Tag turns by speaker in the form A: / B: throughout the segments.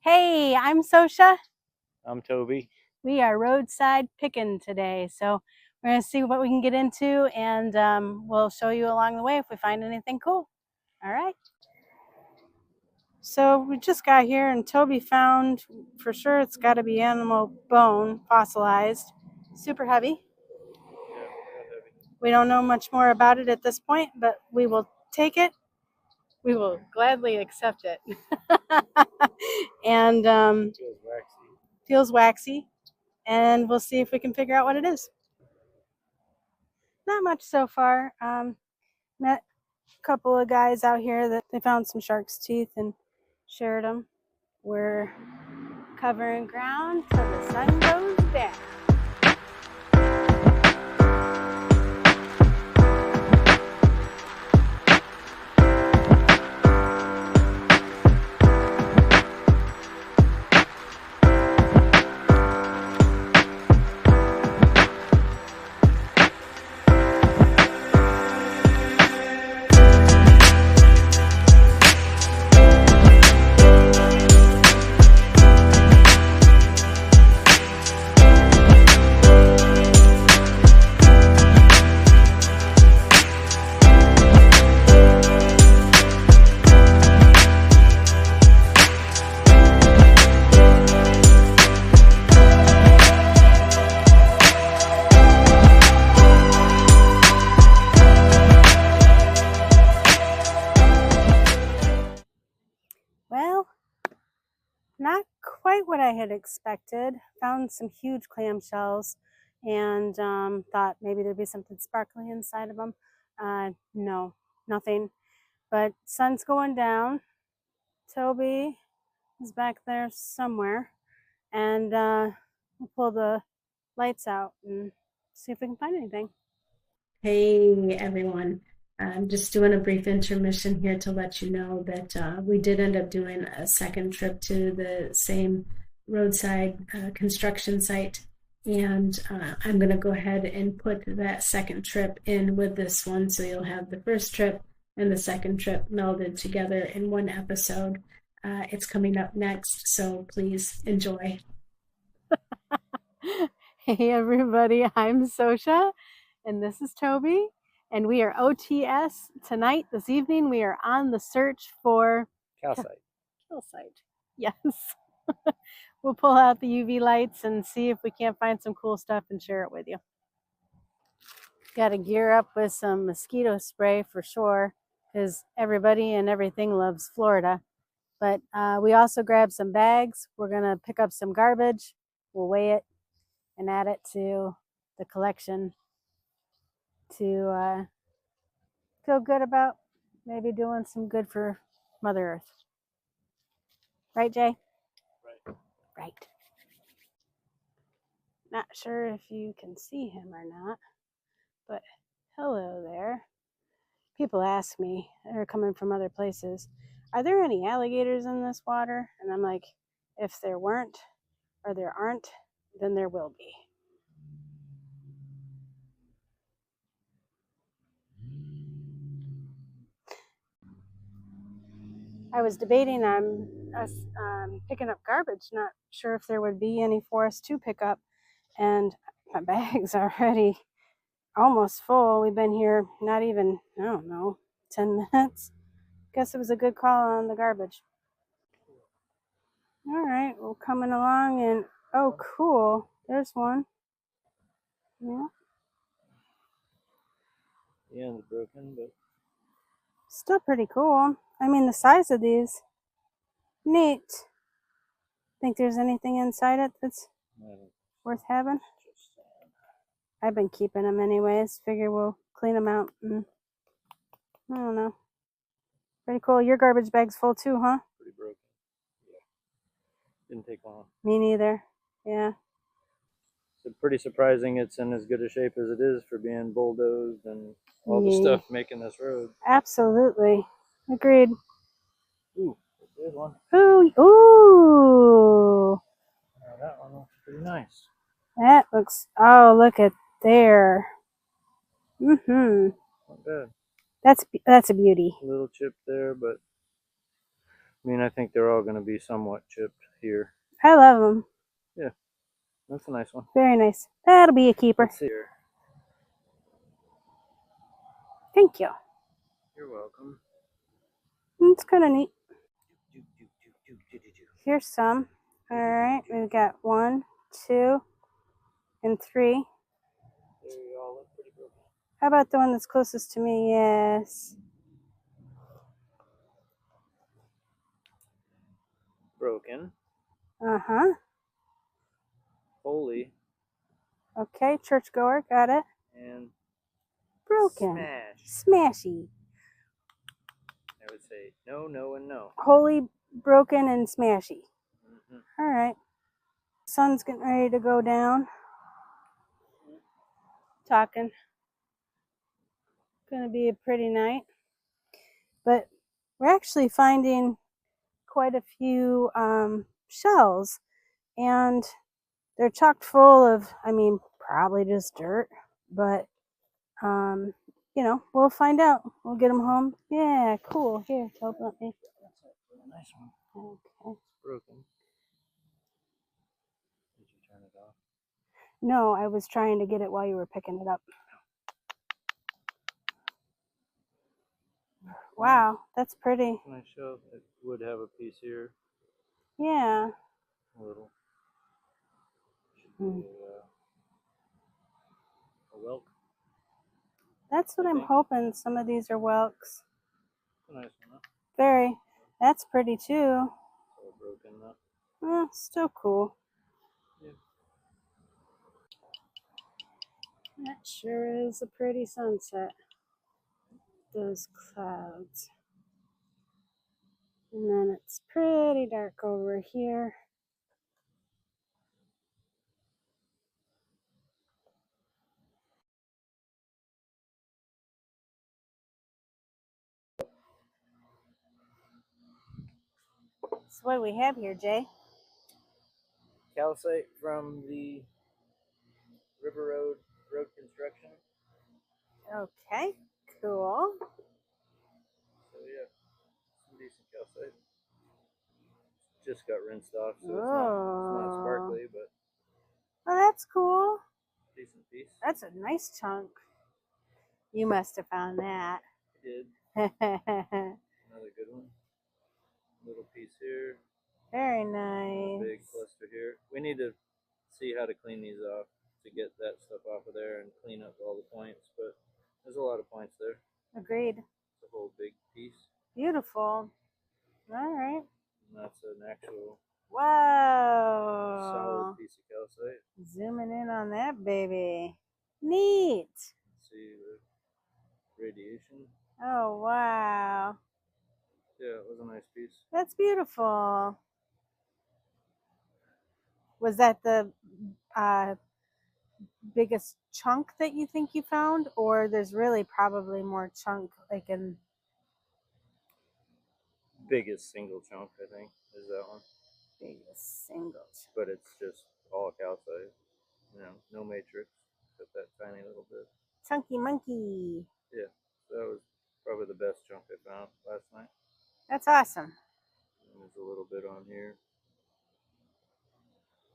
A: Hey, I'm Sosha.
B: I'm Toby.
A: We are roadside picking today, so we're going to see what we can get into, and we'll show you along the way if we find anything cool. All right. So we just got here, and Toby found, for sure it's got to be animal bone, fossilized, super heavy.
B: Yeah, real heavy.
A: We don't know much more about it at this point, but we will take it. We will gladly accept it. And
B: Feels waxy.
A: feels waxy, and we'll see if we can figure out what it is. Not much so far. Met a couple of guys out here that they found some shark's teeth and shared them. We're covering ground till the sun goes down. Well, not quite what I had expected. Found some huge clamshells and thought maybe there'd be something sparkly inside of them. No, nothing. But sun's going down. Toby is back there somewhere, and we'll pull the lights out and see if we can find anything.
C: Hey everyone, I'm just doing a brief intermission here to let you know that we did end up doing a second trip to the same roadside construction site, and I'm going to go ahead and put that second trip in with this one, so you'll have the first trip and the second trip melded together in one episode. It's coming up next, so please enjoy.
A: Hey everybody, I'm Sosha, and this is Toby, and we are OTS. Tonight, this evening, we are on the search for
B: Calcite.
A: calcite. Yes. We'll pull out the UV lights and see if we can't find some cool stuff and share it with you. Got to gear up with some mosquito spray for sure, because everybody and everything loves Florida. But we also grabbed some bags. We're going to pick up some garbage. We'll weigh it and add it to the collection to feel good about maybe doing some good for Mother Earth. Right, Jay?
B: Right.
A: Right. Not sure if you can see him or not, but hello there. People ask me, they're coming from other places, are there any alligators in this water? And I'm like, if there weren't or there aren't, then there will be. I was debating on us picking up garbage, not sure if there would be any for us to pick up, and my bag's already almost full. We've been here not even, I don't know, 10 minutes. Guess it was a good call on the garbage. All right, we're coming along, and oh, cool, there's one. Yeah.
B: The end's broken, but
A: Still pretty cool. I mean, the size of these, neat. Think there's anything inside it that's worth having? I've been keeping them anyways. Figure we'll clean them out. And I don't know. Pretty cool. Your garbage bag's full too, huh?
B: pretty broken. Yeah. Didn't take long.
A: Me neither. Yeah.
B: It's pretty surprising it's in as good a shape as it is for being bulldozed and all the stuff making this road.
A: Absolutely. Agreed.
B: Ooh, there's one.
A: Ooh. Ooh.
B: Now that one looks pretty nice.
A: That looks, oh, look at there. Mm-hmm.
B: Not bad.
A: That's a beauty.
B: A little chip there, but I mean, I think they're all going to be somewhat chipped here.
A: I love them.
B: Yeah, that's a nice one.
A: Very nice. That'll be a keeper.
B: Let's see here.
A: Thank you.
B: You're welcome.
A: It's kind of neat. Here's some. All right, we've got 1, 2, and 3.
B: They all look pretty broken.
A: How about the one that's closest to me? Yes.
B: Broken.
A: Uh-huh.
B: Holy.
A: Okay, churchgoer, got it.
B: And
A: Broken.
B: smash.
A: Smashy.
B: I would say no, no, and no.
A: Holy, broken, and smashy.
B: Mm-hmm.
A: All right. Sun's getting ready to go down. Talking. Gonna be a pretty night. But we're actually finding quite a few shells, and they're chock full of, I mean, probably just dirt, but you know, we'll find out. We'll get them home. Yeah, cool. Here, help me.
B: That's a nice one.
A: Okay.
B: It's broken. Did you turn it off?
A: No, I was trying to get it while you were picking it up. Wow, that's pretty.
B: Nice shell. It would have a piece here.
A: Yeah.
B: A little.
A: Hmm.
B: A whelk.
A: That's what
B: I
A: I'm
B: think.
A: hoping. Some of these are whelks.
B: A nice one, huh?
A: Very. That's pretty too.
B: It's all broken though.
A: Still cool.
B: Yeah.
A: That sure is a pretty sunset. Those clouds. And then it's pretty dark over here. So what do we have here, Jay?
B: Calcite from the River Road construction.
A: Okay, cool.
B: So yeah, some decent calcite. Just got rinsed off, so it's not sparkly, but
A: Oh, that's cool.
B: decent piece.
A: That's a nice chunk. You must have found that.
B: I did. Another good one. Little piece here.
A: Very
B: A
A: nice.
B: big cluster here. We need to see how to clean these off to get that stuff off of there and clean up all the points, but there's a lot of points there.
A: Agreed.
B: It's a whole big piece.
A: Beautiful. All right.
B: And that's an actual
A: Whoa.
B: solid piece of calcite.
A: Zooming in on that baby. Neat.
B: Let's see the radiation.
A: Oh, wow.
B: Yeah, it was a nice piece.
A: That's beautiful. Was that the biggest chunk that you think you found, or there's really probably more chunk like in
B: Biggest single chunk, I think, is that one.
A: biggest single chunk?
B: But it's just all calcite. You know, no matrix, except that tiny little bit.
A: Chunky monkey.
B: Yeah, so that was probably the best chunk I found last night.
A: That's awesome.
B: And there's a little bit on here.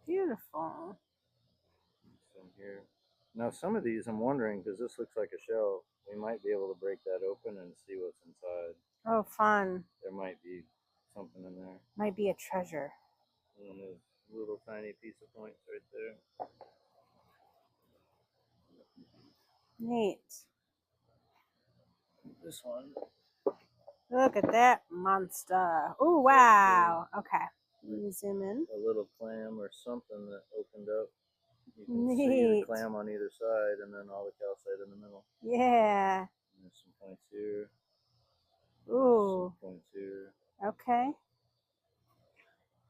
A: Beautiful.
B: Some here. Now some of these I'm wondering, because this looks like a shell, we might be able to break that open and see what's inside.
A: Oh, fun.
B: There might be something in there.
A: Might be a treasure.
B: And then there's a little tiny piece of points right there.
A: Neat.
B: This one.
A: Look at that monster. Oh, wow. Okay. Let me zoom in.
B: A little clam or something that opened up. You can
A: Neat.
B: see the clam on either side and then all the calcite in the middle.
A: Yeah.
B: And there's some points here.
A: Ooh.
B: Some points here.
A: Okay.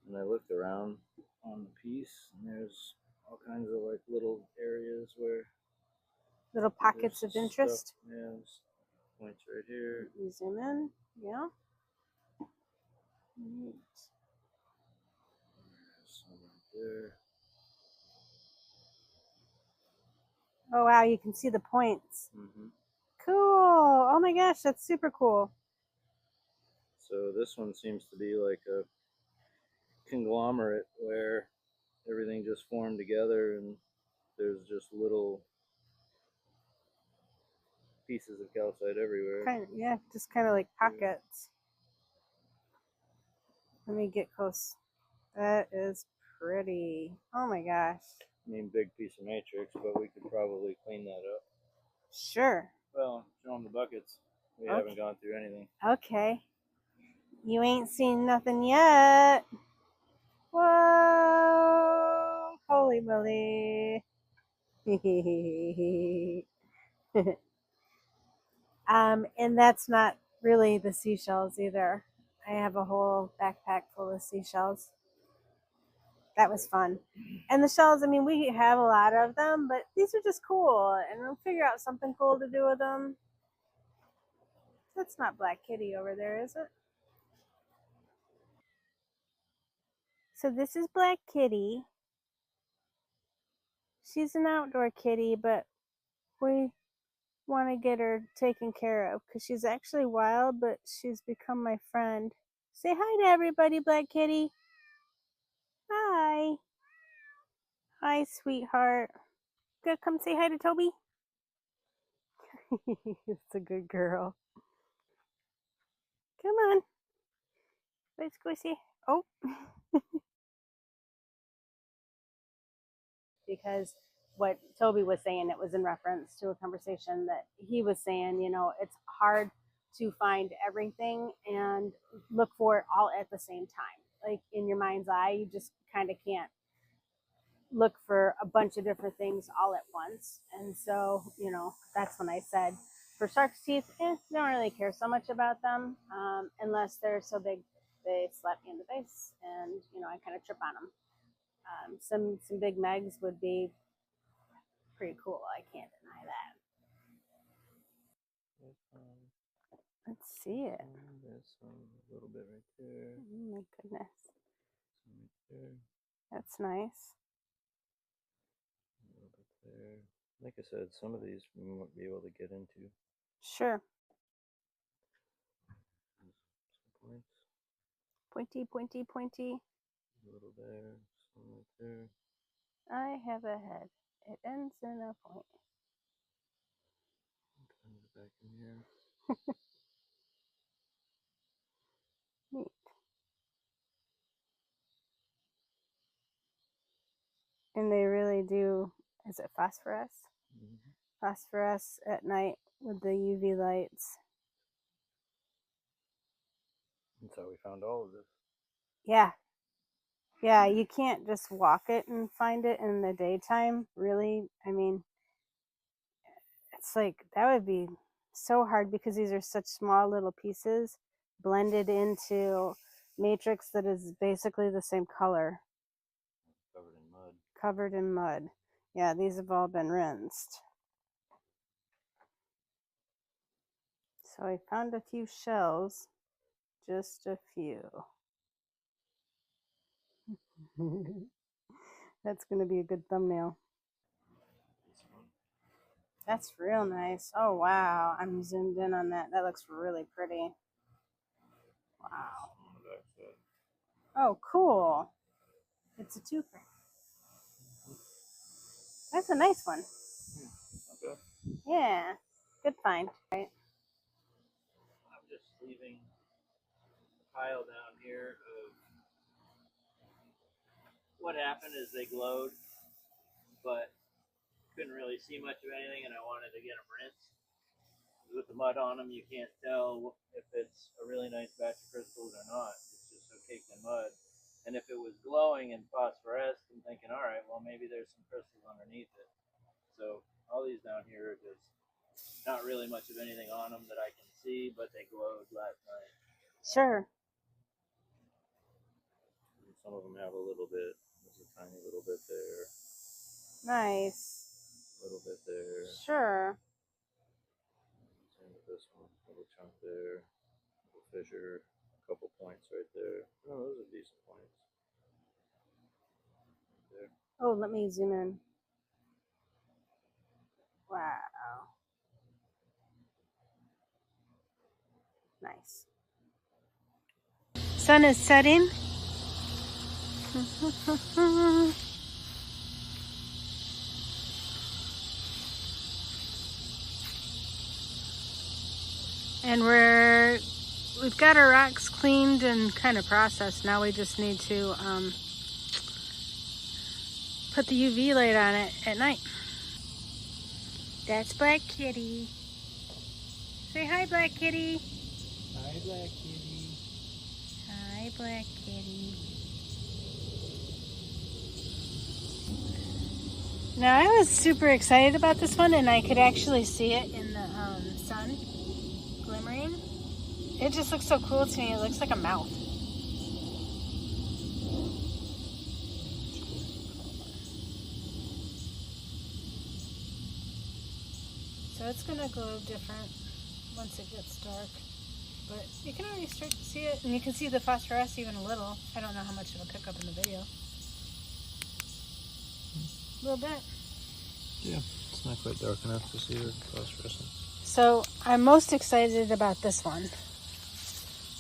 B: And I looked around on the piece, and there's all kinds of like little areas where
A: Little pockets of interest.
B: Stuff. Yeah, there's points right here.
A: Let me zoom in. Yeah. Neat.
B: Some right there.
A: Oh, wow. You can see the points.
B: Mm-hmm.
A: Cool. Oh my gosh, that's super cool.
B: So this one seems to be like a conglomerate where everything just formed together and there's just little pieces of calcite everywhere.
A: Yeah, just kind of like pockets. Let me get close. That is pretty. Oh my gosh.
B: I mean, big piece of matrix, but we could probably clean that up.
A: Sure.
B: Well, show them the buckets. We haven't gone through anything.
A: Okay. You ain't seen nothing yet. Whoa. Holy moly. And that's not really the seashells either. I have a whole backpack full of seashells. That was fun. And the shells, I mean, we have a lot of them, but these are just cool. And we'll figure out something cool to do with them. That's not Black Kitty over there, is it? So this is Black Kitty. She's an outdoor kitty, but we want to get her taken care of because she's actually wild, but she's become my friend. Say hi to everybody, Black Kitty. Hi. Hi, sweetheart. Good, come say hi to Toby. It's a good girl. Come on. Let's go see. Oh. Because what Toby was saying, it was in reference to a conversation that he was saying, you know, it's hard to find everything and look for it all at the same time. Like in your mind's eye, you just kind of can't look for a bunch of different things all at once. And so, you know, that's when I said, for shark's teeth, don't really care so much about them unless they're so big they slap me in the face and, you know, I kind of trip on them. Some big megs would be pretty cool. I can't deny that. Let's see it.
B: There's a little bit right there.
A: Oh my goodness.
B: Some right there.
A: That's nice.
B: A little bit there. Like I said, some of these we won't be able to get into.
A: Sure.
B: Some points.
A: Pointy, pointy, pointy.
B: A little there. Some right there.
A: I have a head. It ends in a point.
B: Kind of back in here.
A: Neat. And they really do. Is it phosphorus?
B: Mm-hmm.
A: Phosphorus at night with the UV lights.
B: That's how we found all of this.
A: Yeah. Yeah, you can't just walk it and find it in the daytime, really. I mean, it's like that would be so hard because these are such small little pieces blended into matrix that is basically the same color.
B: Covered in mud.
A: Covered in mud. Yeah, these have all been rinsed. So I found a few shells, just a few. That's going to be a good thumbnail. That's real nice. Oh, wow. I'm zoomed in on that. That looks really pretty. Wow. Oh, cool. It's a twofer. That's a nice one.
B: Okay.
A: Yeah. Good find. Right.
B: I'm just leaving a pile down here of what happened is they glowed, but couldn't really see much of anything, and I wanted to get them rinsed. With the mud on them, you can't tell if it's a really nice batch of crystals or not. It's just so caked in mud. And if it was glowing and phosphorescent, I'm thinking, all right, well, maybe there's some crystals underneath it. So all these down here are just not really much of anything on them that I can see, but they glowed last night.
A: Sure.
B: And some of them have a little bit. There's a tiny little bit there.
A: Nice.
B: A little bit there.
A: Sure.
B: Same with this one. A little chunk there. A little fissure. A couple points right there. Oh, those are decent points. Right there.
A: Oh, let me zoom in. Wow. Nice. sun is setting. And we've got our rocks cleaned and kind of processed. Now we just need to put the UV light on it at night. That's Black Kitty. Say hi, Black Kitty.
B: Hi, Black Kitty.
A: Hi, Black Kitty. Now, I was super excited about this one, and I could actually see it in the sun glimmering. It just looks so cool to me. It looks like a mouth. So it's going to glow different once it gets dark. But you can already start to see it, and you can see the phosphorescence even a little. I don't know how much it'll pick up in the video. A little bit.
B: Yeah, it's not quite dark enough to see the phosphorescence.
A: So I'm most excited about this one.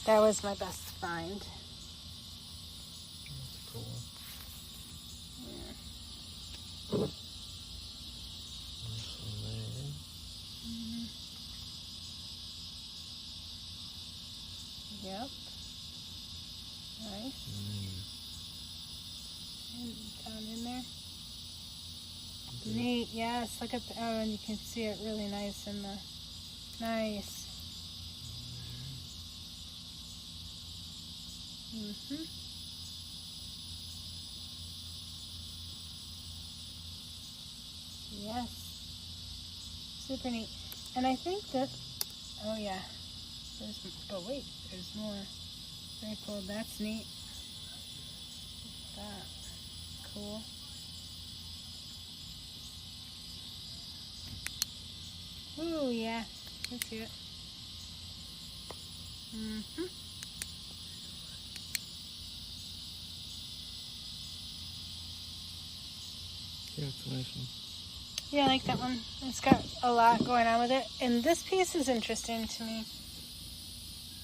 A: That was my best find.
B: That's cool.
A: Yeah.
B: This one there.
A: Yep. Nice. And down in there. Neat, yes. Look at the, oh, and you can see it really nice in the, nice. Yes. Super neat. And I think that, oh yeah. There's, oh wait, there's more. Very cool. That's neat. That. Cool. Ooh, yeah. I see it.
B: Yeah, it's a nice one.
A: Yeah, I like that one. It's got a lot going on with it. And this piece is interesting to me.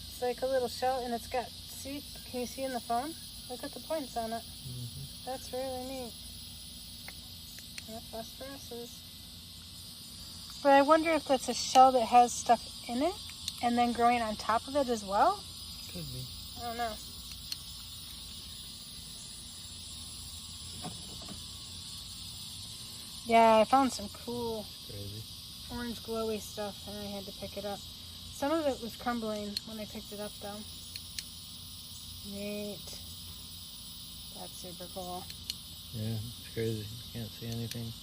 A: It's like a little shell, and it's got, see, can you see in the phone? Look at the points on it. That's really neat. And it phosphoresces. But I wonder if that's a shell that has stuff in it, and then growing on top of it as well?
B: Could be.
A: I don't know. Yeah, I found some cool
B: Crazy.
A: orange glowy stuff, and I had to pick it up. Some of it was crumbling when I picked it up, though. Neat. That's super cool.
B: Yeah, it's crazy. You can't see anything.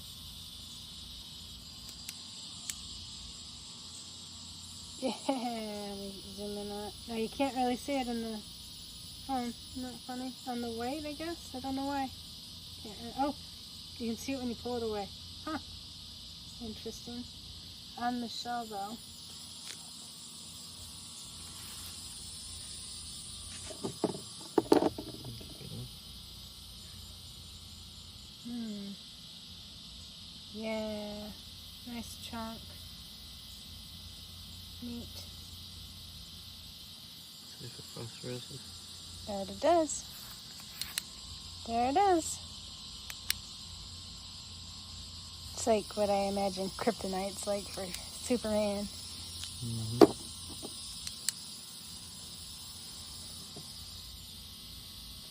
A: Yeah, let me zoom in on it. Now you can't really see it in the phone. Isn't that funny? On the white, I guess? I don't know why. Oh, you can see it when you pull it away. Huh. Interesting. On the shell, though. Yeah. Nice chunk. Neat.
B: See if it phosphoresces.
A: There it does. There it is. It's like what I imagine kryptonite's like for Superman.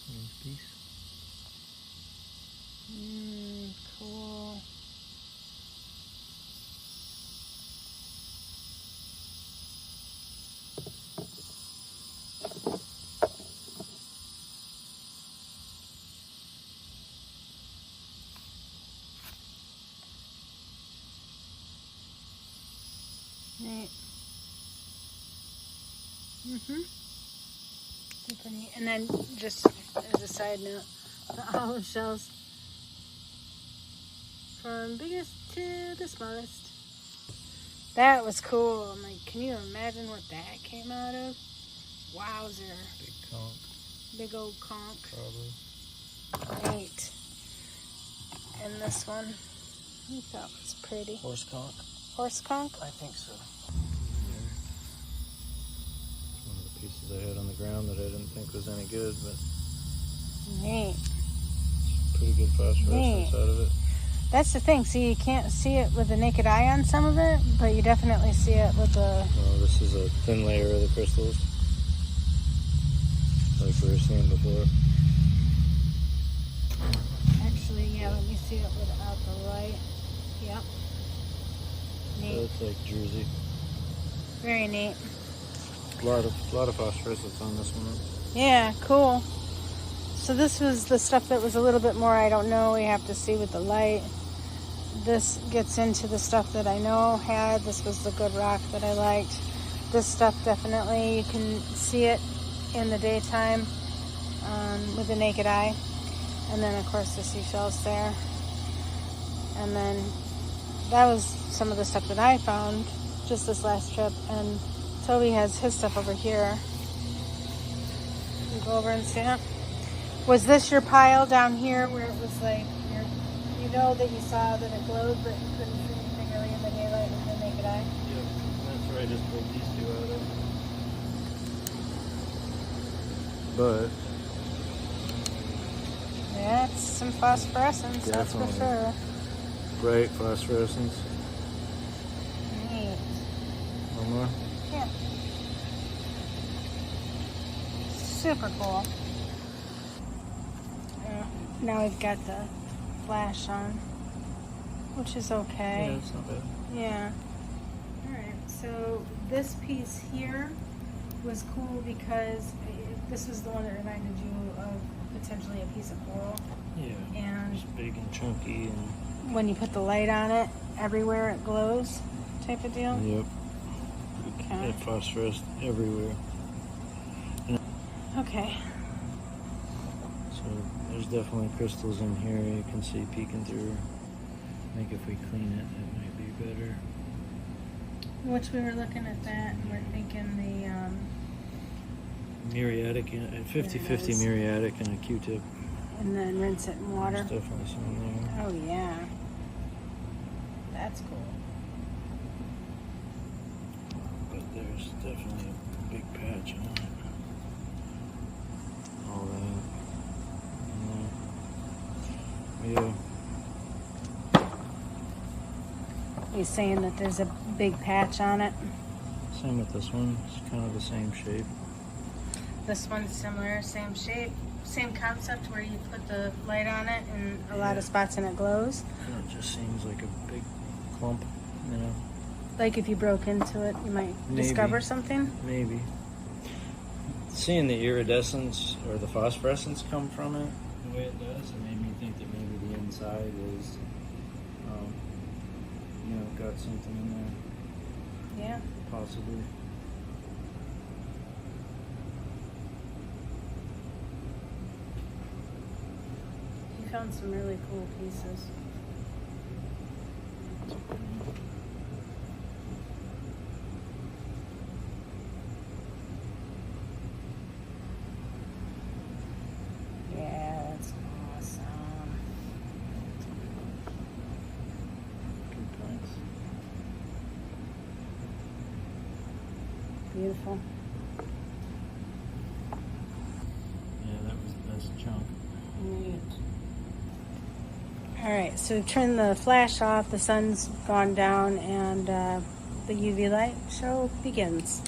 B: Nice piece.
A: Cool. Neat. Super neat. And then just as a side note, the olive shells from biggest to the smallest. That was cool. I'm like, can you imagine what that came out of? Wowzer.
B: Big conch.
A: Big old conch.
B: Probably.
A: Neat. And this one, I thought was pretty.
B: Horse conch?
A: Horse conch?
B: I think so. One of the pieces they had on the ground that I didn't think was any good, but
A: Neat.
B: pretty good phosphorescence out of it.
A: That's the thing. See, you can't see it with the naked eye on some of it, but you definitely see it with the...
B: Well, this is a thin layer of the crystals, like we were seeing before.
A: Actually, yeah, let me see it without the light. Yep.
B: So
A: Neat.
B: it's like Jersey.
A: Very neat.
B: A lot of phosphorescence on this one.
A: Yeah, cool. So this was the stuff that was a little bit more, I don't know, we have to see with the light. This gets into the stuff that I know had. This was the good rock that I liked. This stuff definitely, you can see it in the daytime with the naked eye. And then of course the seashells there. And then that was some of the stuff that I found just this last trip. And Toby has his stuff over here. You go over and see it. Was this your pile down here where it was like, you know that you saw that it glowed, but you couldn't see anything really in the daylight with the naked eye?
B: Yep, that's where I just pulled these two out of. But
A: That's some phosphorescence, that's for
B: Definitely.
A: sure.
B: bright phosphorescence.
A: Neat.
B: One more.
A: Yeah. Super cool. Now we've got the flash on, which is okay.
B: Yeah, it's not bad.
A: Yeah. Alright, so this piece here was cool because this was the one that reminded you of potentially a piece of coral.
B: Yeah.
A: And
B: It's big and chunky and.
A: when you put the light on it, everywhere it glows type of deal.
B: Yep.
A: Okay.
B: It phosphoresced everywhere.
A: Okay.
B: So there's definitely crystals in here you can see peeking through. I think if we clean it, it might be better.
A: Which we were looking at that and we're thinking
B: Muriatic, 50-50
A: is.
B: muriatic and a Q-tip.
A: and then rinse it in water.
B: There's definitely some in there.
A: Oh yeah. That's cool.
B: But there's definitely a big patch on it. All that. Yeah.
A: He's saying that there's a big patch on it.
B: Same with this one. It's kind of the same shape.
A: This one's similar, same shape, same concept where you put the light on it and a lot of spots and it glows.
B: And it just seems like a big clump, you know.
A: Like if you broke into it, you might
B: Maybe.
A: discover something.
B: Maybe. Seeing the iridescence or the phosphorescence come from it the way it does, it made me think that maybe the inside is, got something in there,
A: Yeah.
B: possibly.
A: You found some really cool pieces. Yeah, that's awesome.
B: Good points.
A: Beautiful.
B: Yeah, that was the best chunk.
A: Neat. All right, so we've turned the flash off, the sun's gone down, and the UV light show begins.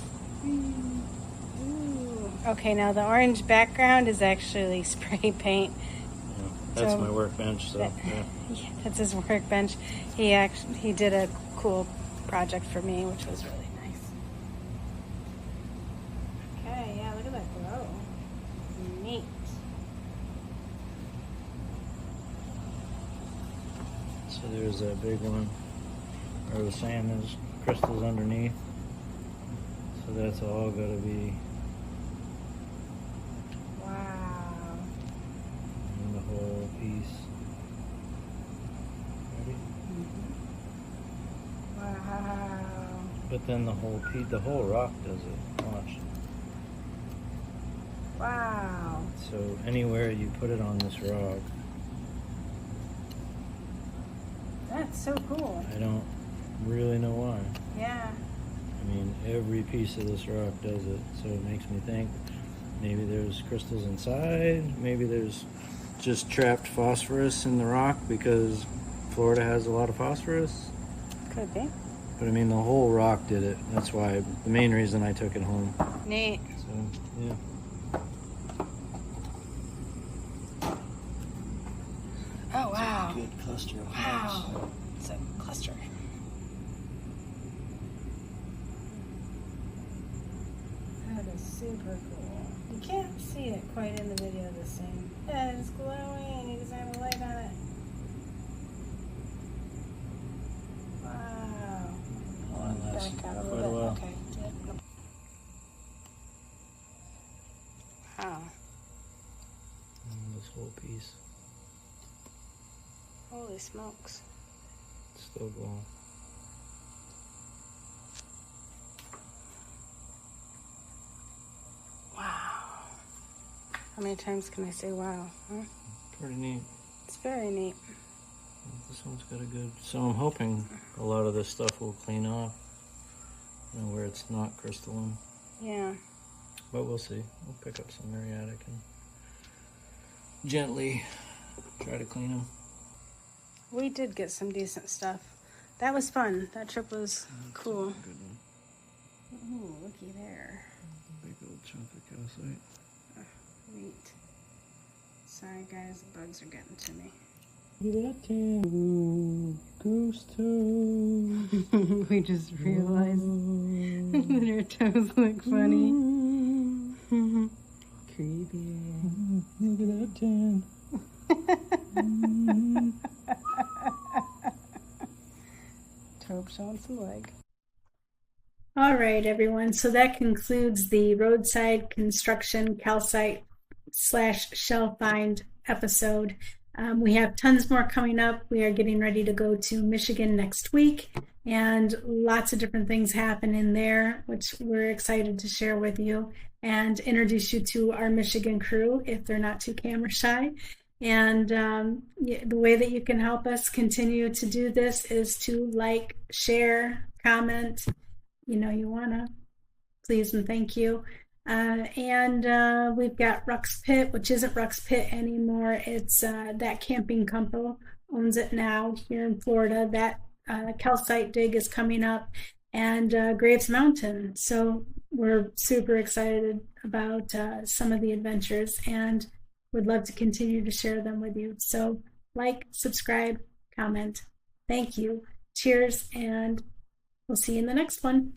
A: Ooh. Okay, now the orange background is actually spray paint.
B: Yeah, that's
A: So
B: my workbench, so
A: that-
B: yeah.
A: Yeah, that's his workbench. He did a cool project for me, which was really nice. Okay, yeah, look at that glow. Neat.
B: So there's that big one. Where I was saying there's crystals underneath. So that's all gotta be
A: Wow.
B: in the whole piece. Ready?
A: Wow.
B: But then the whole rock does it. Watch.
A: Wow.
B: So anywhere you put it on this rock,
A: That's so cool.
B: I don't really know why.
A: Yeah.
D: I mean, every piece of this rock does it. So it makes me think maybe there's crystals inside. Maybe there's just trapped phosphorus in the rock because Florida has a lot of phosphorus.
A: Could be.
D: But I mean, the whole rock did it. That's why, the main reason I took it home.
A: Neat.
D: So, yeah.
A: Oh, wow.
D: Good cluster of
A: Wow. It's a cluster. That is super cool. You can't see it quite in the video the same. Yeah, it's glowing. You just have a light on it. Wow.
D: Oh, that lasts
A: Back out a
D: quite
A: little
D: a
A: bit.
D: while.
A: Okay. Yep. Wow.
D: This whole piece
A: Holy smokes.
D: is still glowing.
A: Wow. How many times can I say wow? Huh?
D: Pretty neat.
A: It's very neat.
D: This one's got a good. So I'm hoping a lot of this stuff will clean off. You know, where it's not crystalline.
A: Yeah.
D: But we'll see. We'll pick up some muriatic and gently try to clean them.
A: We did get some decent stuff. That was fun. That trip was cool.
D: Good one.
A: Ooh, looky there.
D: Big old chunk of calcite.
A: Neat. Sorry guys, the bugs are getting to me.
D: Look at that tan. Ooh, ghost toes.
A: We just realized that her toes look funny. Creepy.
D: Look at that tan.
A: Taupe showing some leg.
C: All right, everyone. So that concludes the roadside construction calcite / shell find episode. We have tons more coming up. We are getting ready to go to Michigan next week, and lots of different things happen in there, which we're excited to share with you and introduce you to our Michigan crew if they're not too camera shy. And the way that you can help us continue to do this is to like, share, comment. You know you wanna. Please and thank you. And we've got Ruck's Pit, which isn't Ruck's Pit anymore. It's that camping couple owns it now here in Florida. That calcite dig is coming up, and Graves Mountain. So we're super excited about some of the adventures and would love to continue to share them with you. So like, subscribe, comment. Thank you. Cheers, and we'll see you in the next one.